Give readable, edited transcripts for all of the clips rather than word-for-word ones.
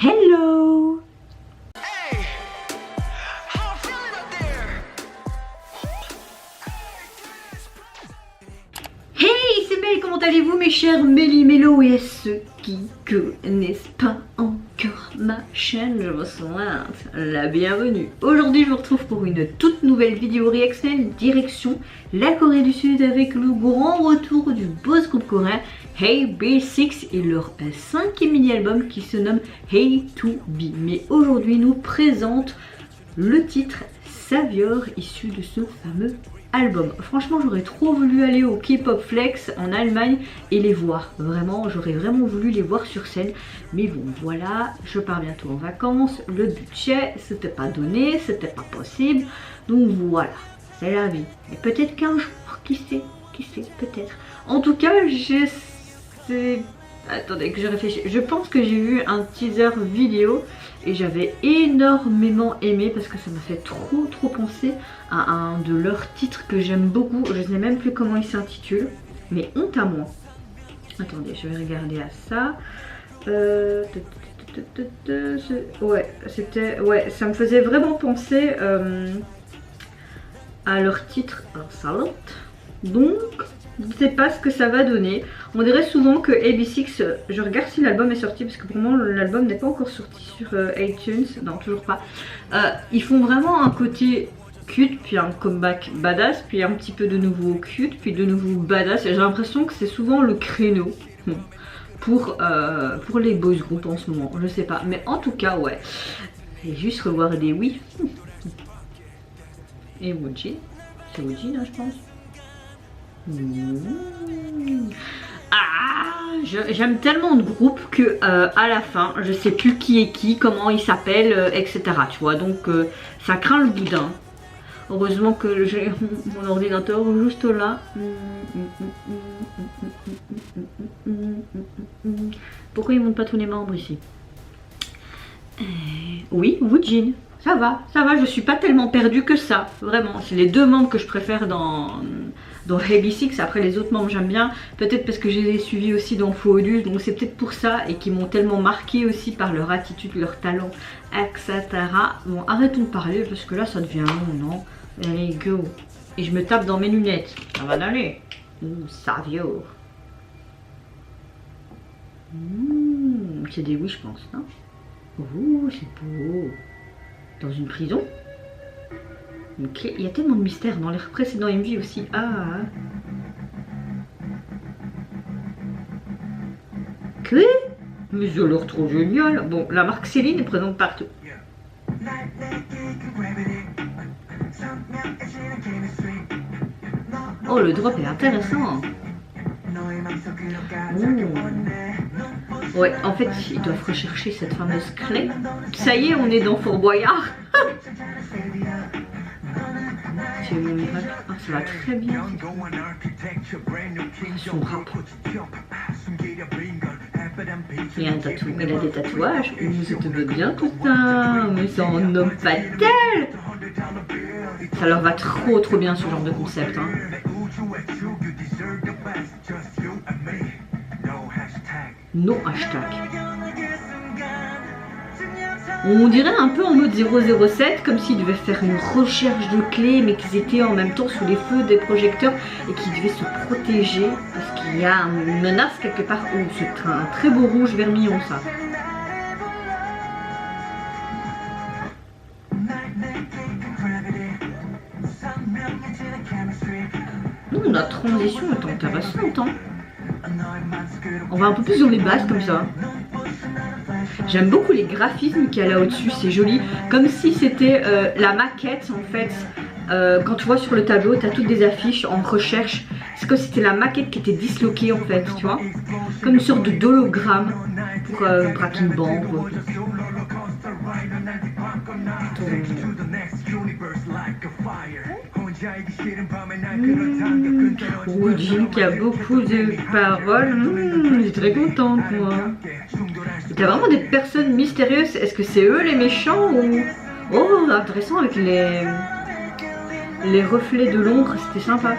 Hello! Hey, c'est Mel, comment allez-vous mes chers Méli-Mélo et à ceux qui connaissent pas encore ma chaîne, je vous souhaite la bienvenue. Aujourd'hui je vous retrouve pour une toute nouvelle vidéo réaction direction la Corée du Sud avec le grand retour du boss groupe coréen Hey B6 et leur 5e mini-album qui se nomme Hey To Be. Mais aujourd'hui nous présente le titre Savior issu de ce fameux album. Franchement j'aurais trop voulu aller au K-Pop Flex en Allemagne et les voir, vraiment j'aurais vraiment voulu les voir sur scène, mais bon voilà, je pars bientôt en vacances, le budget c'était pas donné, c'était pas possible, donc voilà, c'est la vie, et peut-être qu'un jour, qui sait, peut-être. En tout cas attendez que je réfléchisse, je pense que j'ai vu un teaser vidéo et j'avais énormément aimé parce que ça m'a fait trop penser à un de leurs titres que j'aime beaucoup. Je ne sais même plus comment il s'intitule, mais honte à moi. Attendez, je vais regarder à ça. Ouais, ça me faisait vraiment penser à leur titre Salute. Donc je ne sais pas ce que ça va donner. On dirait souvent que AB6, je regarde si l'album est sorti parce que pour moi l'album n'est pas encore sorti sur iTunes, non toujours pas. Ils font vraiment un côté cute, puis un comeback badass, puis un petit peu de nouveau cute, puis de nouveau badass. J'ai l'impression que c'est souvent le créneau pour les boys group en ce moment, je sais pas. Mais en tout cas ouais, et juste revoir des oui. Et Woojin, c'est Woojin hein, je pense. Ah, j'aime tellement de groupes que à la fin je sais plus qui est qui, comment il s'appelle, etc. Tu vois, donc ça craint le boudin. Heureusement que j'ai mon ordinateur juste là. Pourquoi il monte pas tous les membres ici? Oui, Woojin. Ça va, je suis pas tellement perdue que ça, vraiment. C'est les deux membres que je préfère dans Hey B6. Après les autres membres j'aime bien, peut-être parce que je les ai suivis aussi dans Foodus, donc c'est peut-être pour ça, et qui m'ont tellement marqué aussi par leur attitude, leur talent, etc. Bon, arrêtons de parler parce que là ça devient long, non? Allez, go. Et je me tape dans mes lunettes, ça va d'aller. Savio. C'est des oui je pense, non? Ouh, c'est beau. Dans une prison? Ok, il y a tellement de mystères dans les précédents MV aussi. Ah. Quoi? Mais ça a l'air trop génial. Bon, la marque Céline est présente partout. Oh, le drop est intéressant. Ouais, en fait, ils doivent rechercher cette fameuse clé. Ça y est, on est dans Fort Boyard. Ah, ça va très bien. Son rap. Il y a un tatouage, il a des tatouages. Ça te veut bien tout ça. Mais c'est un homme fatal. Ça leur va trop bien ce genre de concept. Hein. No hashtag. On dirait un peu en mode 007, comme s'ils devaient faire une recherche de clés, mais qu'ils étaient en même temps sous les feux des projecteurs et qu'ils devaient se protéger parce qu'il y a une menace quelque part. Oh, c'est un très beau rouge vermillon ça. La transition est intéressante, hein. On va un peu plus dans les basses comme ça. J'aime beaucoup les graphismes qu'il y a là au-dessus, c'est joli. Comme si c'était la maquette en fait. Quand tu vois sur le tableau, tu as toutes des affiches en recherche. C'est comme si c'était la maquette qui était disloquée en fait, tu vois. Comme une sorte d'hologramme pour Breaking Band. Woojin qui a beaucoup de paroles, je suis très contente moi. Il y a vraiment des personnes mystérieuses, est-ce que c'est eux les méchants ou... Oh intéressant avec les reflets de l'ombre, c'était sympa.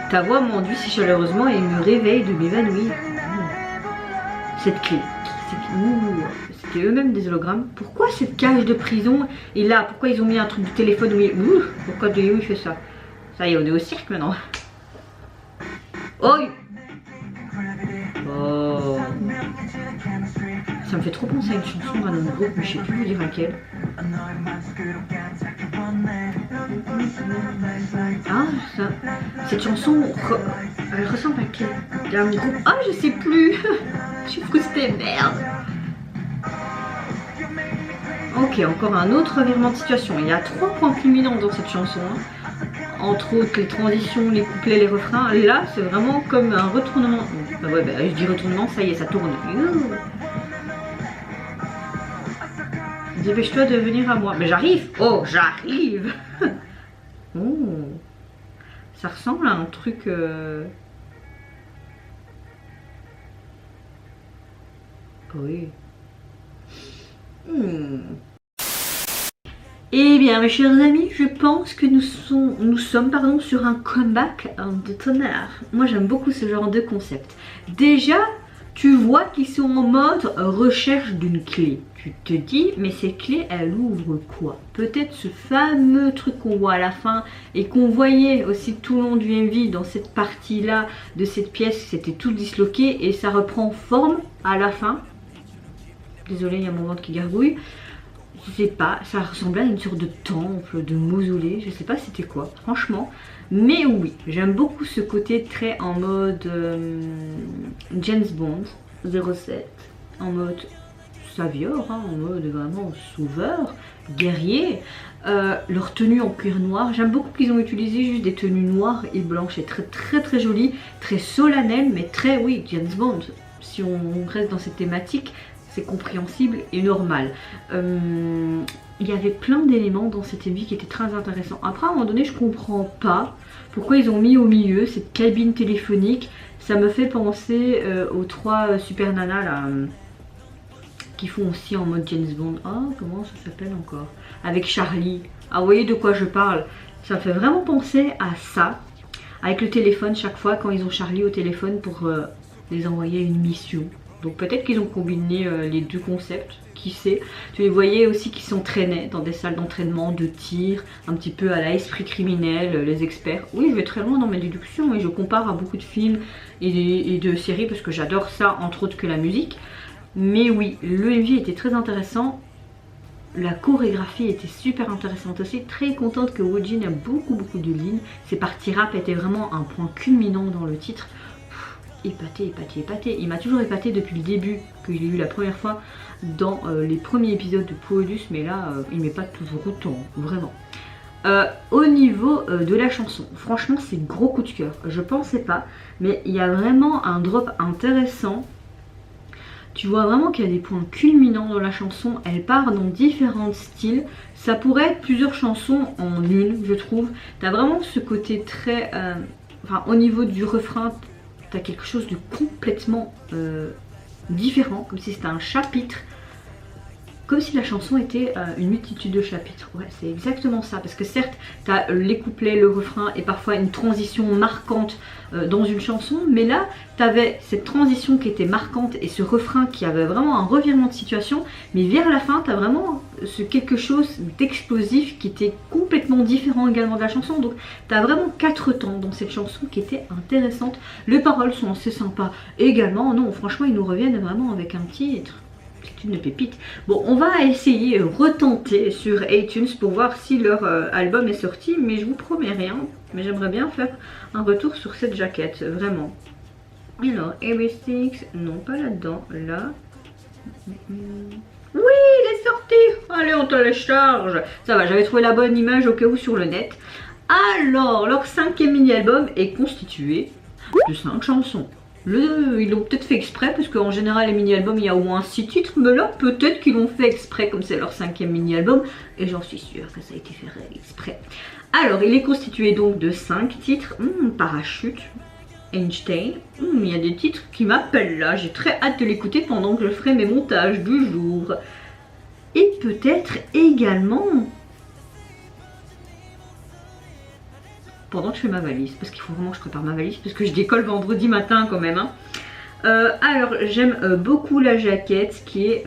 Ta voix m'enduit si chaleureusement et me réveille de m'évanouir. Cette clé. C'était eux-mêmes des hologrammes. Pourquoi cette cage de prison est là? Pourquoi ils ont mis un truc de téléphone au milieu? Pourquoi Léo il fait ça? Ça y est, on est au cirque maintenant. Oh! Oh! Ça me fait trop penser à une chanson d'un autre groupe, mais je sais plus vous dire laquelle. Ah, ça. Cette chanson, elle ressemble à quel? Un groupe. Ah, je sais plus. Je suis frustrée, merde. Ok, encore un autre revirement de situation. Il y a 3 points culminants dans cette chanson. Entre autres, les transitions, les couplets, les refrains. Là, c'est vraiment comme un retournement. Bah ouais, bah, je dis retournement, ça y est, ça tourne. Dépêche-toi de venir à moi. Mais j'arrive. Oh, j'arrive. Oh. Ça ressemble à un truc... Oui. Eh bien, mes chers amis, je pense que nous sommes sur un comeback de tonnerre. Moi, j'aime beaucoup ce genre de concept. Déjà, tu vois qu'ils sont en mode recherche d'une clé. Tu te dis, mais cette clé, elle ouvre quoi? Peut-être ce fameux truc qu'on voit à la fin et qu'on voyait aussi tout le long du MV dans cette partie-là de cette pièce, c'était tout disloqué et ça reprend forme à la fin. Désolée, il y a mon ventre qui gargouille. Je sais pas, ça ressemblait à une sorte de temple, de mausolée, je sais pas c'était quoi, franchement. Mais oui, j'aime beaucoup ce côté très en mode James Bond 07, en mode savior, hein, en mode vraiment sauveur, guerrier. Leur tenue en cuir noir, j'aime beaucoup qu'ils ont utilisé juste des tenues noires et blanches, c'est très joli, très solennel, mais très, oui, James Bond. Si on reste dans cette thématique, c'est compréhensible et normal. Il y avait plein d'éléments dans cette MV qui étaient très intéressants. Après, à un moment donné, je comprends pas pourquoi ils ont mis au milieu cette cabine téléphonique. Ça me fait penser aux 3 super nanas là, qui font aussi en mode James Bond. Ah, comment ça s'appelle encore? Avec Charlie. Ah, vous voyez de quoi je parle? Ça me fait vraiment penser à ça. Avec le téléphone, chaque fois quand ils ont Charlie au téléphone pour les envoyer à une mission. Donc peut-être qu'ils ont combiné les 2 concepts, qui sait. Tu les voyais aussi qui s'entraînaient dans des salles d'entraînement, de tir, un petit peu à l'esprit criminel, les experts. Oui, je vais très loin dans mes déductions et je compare à beaucoup de films et de séries parce que j'adore ça, entre autres que la musique. Mais oui, le MV était très intéressant. La chorégraphie était super intéressante aussi, très contente que Woojin a beaucoup de lignes. Ses parties rap étaient vraiment un point culminant dans le titre. Épaté. Il m'a toujours épaté depuis le début que je l'ai eu la première fois dans les premiers épisodes de Poodus, mais là il m'épate toujours autant, vraiment. Au niveau de la chanson, franchement c'est gros coup de cœur. Je pensais pas, mais il y a vraiment un drop intéressant. Tu vois vraiment qu'il y a des points culminants dans la chanson, elle part dans différents styles. Ça pourrait être plusieurs chansons en une, je trouve. T'as vraiment ce côté très... enfin, au niveau du refrain, t'as quelque chose de complètement différent, comme si c'était un chapitre, comme si la chanson était une multitude de chapitres. Ouais, c'est exactement ça, parce que certes, t'as les couplets, le refrain et parfois une transition marquante dans une chanson, mais là, t'avais cette transition qui était marquante et ce refrain qui avait vraiment un revirement de situation, mais vers la fin, t'as vraiment ce quelque chose d'explosif qui était complètement différent également de la chanson. Donc, t'as vraiment 4 temps dans cette chanson qui était intéressante. Les paroles sont assez sympas également. Non, franchement, ils nous reviennent vraiment avec un titre. C'est une pépite. Bon, on va essayer, retenter sur iTunes pour voir si leur album est sorti, mais je vous promets rien. Mais j'aimerais bien faire un retour sur cette jaquette, vraiment. Alors, AB6, non pas là-dedans, là. Oui, il est sorti. Allez, on télécharge. Ça va, j'avais trouvé la bonne image au cas où sur le net. Alors, leur 5e mini-album est constitué de 5 chansons. Ils l'ont peut-être fait exprès parce qu'en général les mini-albums il y a au moins 6 titres, mais là peut-être qu'ils l'ont fait exprès comme c'est leur 5e mini-album et j'en suis sûre que ça a été fait exprès. Alors il est constitué donc de 5 titres. Parachute, Einstein, il y a des titres qui m'appellent là, j'ai très hâte de l'écouter pendant que je ferai mes montages du jour. Et peut-être également pendant que je fais ma valise, parce qu'il faut vraiment que je prépare ma valise, parce que je décolle vendredi matin quand même. Hein. Alors j'aime beaucoup la jaquette qui est,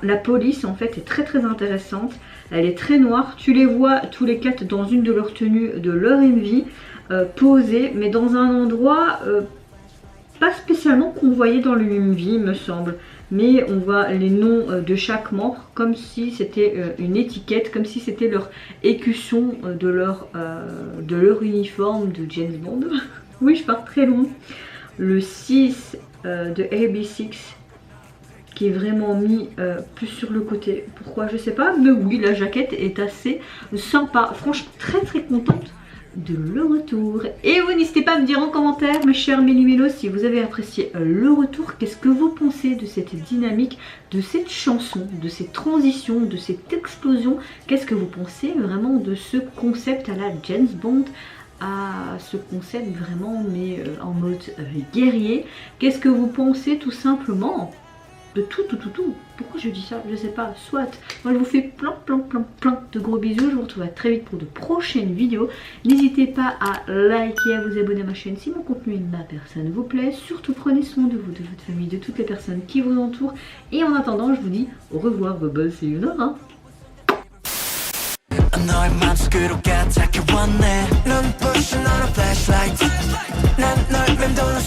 la police en fait est très intéressante. Elle est très noire, tu les vois tous les quatre dans une de leurs tenues de leur MV, posées, mais dans un endroit pas spécialement qu'on voyait dans le MV me semble. Mais on voit les noms de chaque membre comme si c'était une étiquette, comme si c'était leur écusson de leur uniforme de James Bond. Oui, je pars très loin. Le 6 de AB6 qui est vraiment mis plus sur le côté. Pourquoi je sais pas, mais oui, la jaquette est assez sympa. Franchement, très contente de le retour. Et vous n'hésitez pas à me dire en commentaire, mes chers Méli-Mélos, si vous avez apprécié le retour, qu'est-ce que vous pensez de cette dynamique, de cette chanson, de cette transition, de cette explosion. Qu'est-ce que vous pensez vraiment de ce concept à la James Bond, à ce concept vraiment mais en mode guerrier. Qu'est-ce que vous pensez tout simplement de tout. Pourquoi je dis ça? Je sais pas. Soit. Moi je vous fais plein de gros bisous. Je vous retrouve très vite pour de prochaines vidéos. N'hésitez pas à liker, à vous abonner à ma chaîne si mon contenu et ma personne vous plaît. Surtout prenez soin de vous, de votre famille, de toutes les personnes qui vous entourent. Et en attendant, je vous dis au revoir. Bye bye, see you Nora. 너의 맘속으로 가득히 왔네 눈부신 너의 flashlight 난 널 맴도는